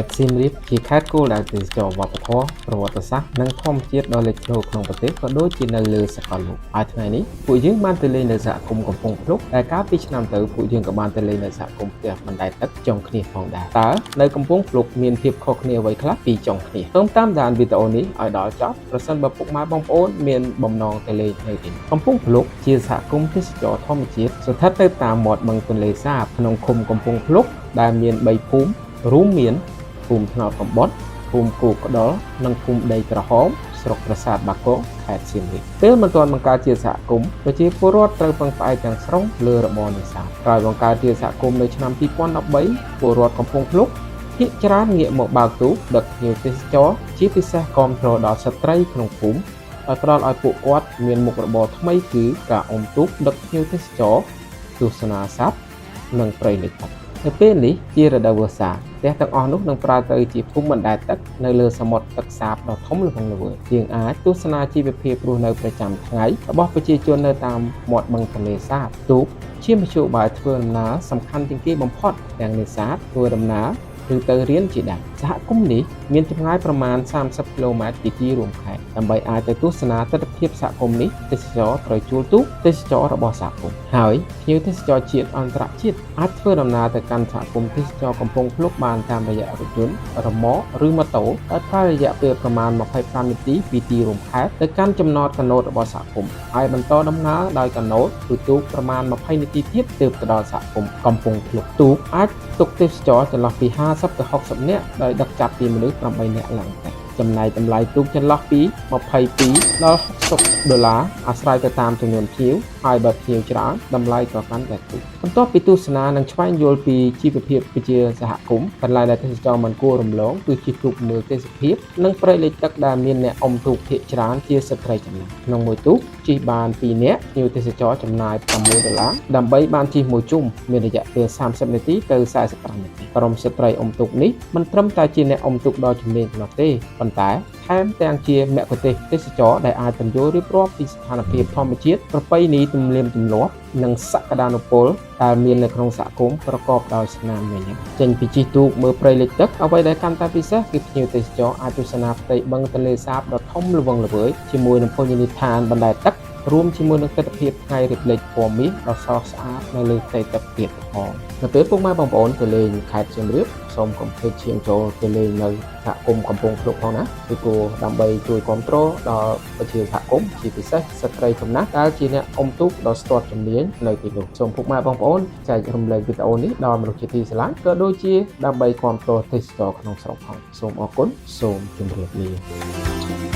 តសៀមរាបជាខេត្តគោលដៅទេសចរវប្បធម៌ប្រវត្តិសាស្ត្រនិងធម្មជាតិដ៏លេចធ្លោក្នុងប្រទេសក៏ដូចជានៅលើសកលលោកហើយថ្ងៃនេះពួកយើងបានទៅលេងនៅសហគមន៍កំពង់ភ្លុកដែលកាលពីឆ្នាំទៅពួកយើងក៏បានទៅលេងនៅសហគមន៍ផ្ទះបណ្ដែតទឹកចុងគ្នាផងដែរតើនៅកំពង់ភ្លុកមានភាពខុសគ្នាអ្វីខ្លះពីចុងគ្នាសូមតាមដានវីដេអូនេះឲ្យដល់ចប់ប្រសិនបើពុកម៉ែបងប្អូនមានបំណងទៅលេងនៅទីនេះកំពង់ភ្លុកជាសហគមន៍ទេសចរធម្មជាតិស្ថិតនៅតាមមាត់បឹងទន្លេសាបក្នុងឃុំកំពង់ភ្លុកដែលមាន3ភូមិរួមមានភូមិថ្នោតកំបុតភូមិគោកដុលនិងភូមិដីក្រហមស្រុកប្រាសាទបាគងខេត្តសៀមរាបពេលមិនទាន់បង្កើតជាសហគមន៍ប្រជាពលរដ្ឋត្រូវពឹងផ្អែកទាំងស្រុងលើរបរនេសាទក្រោយបង្កើតជាសហគមន៍នៅឆ្នាំ2013ពលរដ្ឋកំពង់ភ្លុកភាគច្រើនងាកមកបើកទូកដឹកភ្ញៀវទេសចរជាពិសេសគាំទ្រដល់ស្ត្រីក្នុងភូមិដោយផ្ដល់ឲ្យពួកគាត់មានមុខរបរថ្មីគឺការអុំទូកដឹកភ្ញៀវទេសចរទស្សនាសត្វនិងព្រៃលិចទឹកនៅពេលនេះជារដូវវស្សាផ្ទះទាំងអស់នោះនឹងប្រែទៅជាភូមិបណ្ដែតទឹកនៅលើសមុទ្រទឹកសាបដ៏ធំល្វឹងល្វើយយើងអាចទស្សនាជីវភាពរស់នៅប្រចាំថ្ងៃរបស់ប្រជាជននៅតាមមាត់បឹងទន្លេសាបទូកជាមធ្យោបាយធ្វើដំណើរសំខាន់ជាងគេបំផុតទាំងនេសាទធ្វើដំណើរឬទៅរៀនជាដើមសហគមន៍នេះមានចម្ងាយប្រមាណ30គីឡូម៉ែត្រពីទីរួមខេត្តដើម្បីអាចទៅទស្សនាទិដ្ឋភាពសហគមន៍នេះទេសចរត្រូវជួលទូកទេសចររបស់សហគមន៍ហើយភ្ញៀវទេសចរជាតិអន្តរជាតិអាចធ្វើដំណើរទៅកាន់សហគមន៍ទេសចរកំពង់ភ្លុកបានតាមរយៈរថយន្តរ៉ឺម៉កឬម៉ូតូដោយប្រើរយៈពេលប្រមាណ25នាទីពីទីរួមខេត្តទៅកាន់ចំណតកាណូតរបស់សហគមន៍ហើយបន្តដំណើរដោយកាណូតឬទូកប្រមាណ20នាទីទៀតទើបទៅដល់សហគមន៍កំពង់ភ្លុកទូកអាចទុកទេសចរចន្លោះពី50ទៅ60នាក់ដោយដឹកចាប់ពីមនុស្ស8នាក់ឡើងទៅចំណែកតម្លៃទូកចន្លោះពី22ដល់$60អាស្រ័យទៅតាមចំនួនភ្ញៀវហើយបើភ្ញៀវច្រើនតម្លៃក៏កាន់តែទូកបន្ទាប់ពីទស្សនានិងស្វែងយល់ពីជីវភាពប្រជាសហគមន៍កន្លែងដែលទេសចរមិនគួររំលងគឺជាទូកមើលទេសភាពនិងព្រៃលិចទឹកដែលមានអ្នកអុំទូកភាគច្រើនជាស្ត្រីចំណាស់ក្នុងមួយទូកជិះបាន2នាក់ភ្ញៀវទេសចរចំណាយ$6ដើម្បីបានជិះមួយជុំមានរយៈពេល30នាទីទៅ45នាទីក្រុមស្ត្រីអុំទូកនេះមិនត្រឹមតែជាអ្នកអុំទូកដ៏ជំនាញប៉ុណ្ណោះទេប៉ុន្តែថែមទាំងជាមគ្គុទ្ទេសក៍ទេសចរដែលអាចពន្យល់រៀបរាប់ពីស្ថានភាពធម្មជាតិប្រពៃណីទំនៀមទម្លាប់និងសក្តានុពលដែលមាននៅក្នុងសហគមន៍ប្រកបដោយស្នាមញញឹមចេញពីជិះទូកមើលព្រៃលិចទឹកអ្វីដែលកាន់តែពិសេសគឺភ្ញៀវទេសចរអាចទស្សនាផ្ទៃបឹងទន្លេសាបដ៏ធំល្វឹងល្វើយជាមួយនឹងភោជនីយដ្ឋានបណ្ដែតទឹករួមជាមួយនឹងទិដ្ឋភាពថ្ងៃរលិចពណ៌មាសដ៏ស្រស់ស្អាតនៅលើផ្ទៃទឹកទៀតផងនៅពេលពុកម៉ែបងប្អូនទៅលេងខេត្តសៀមរាបសូមកុំភ្លេចឈានចូលទៅលេងនៅសហគមន៍កំពង់ភ្លុកផងណាពីព្រោះដើម្បីជួយគាំទ្រដល់ប្រជាសហគមន៍ជាពិសេសស្ត្រីចំណាស់ដែលជាអ្នកអុំទូកដ៏ស្ទាត់ជំនាញនៅទីនោះសូមពុកម៉ែបងប្អូនចែករំលែកវីដេអូនេះដល់មនុស្សជាទីស្រឡាញ់ក៏ដូចជាដើម្បីគាំទ្រទេសចរក្នុងស្រុកផងសូមអរគុណសូមជម្រាបលា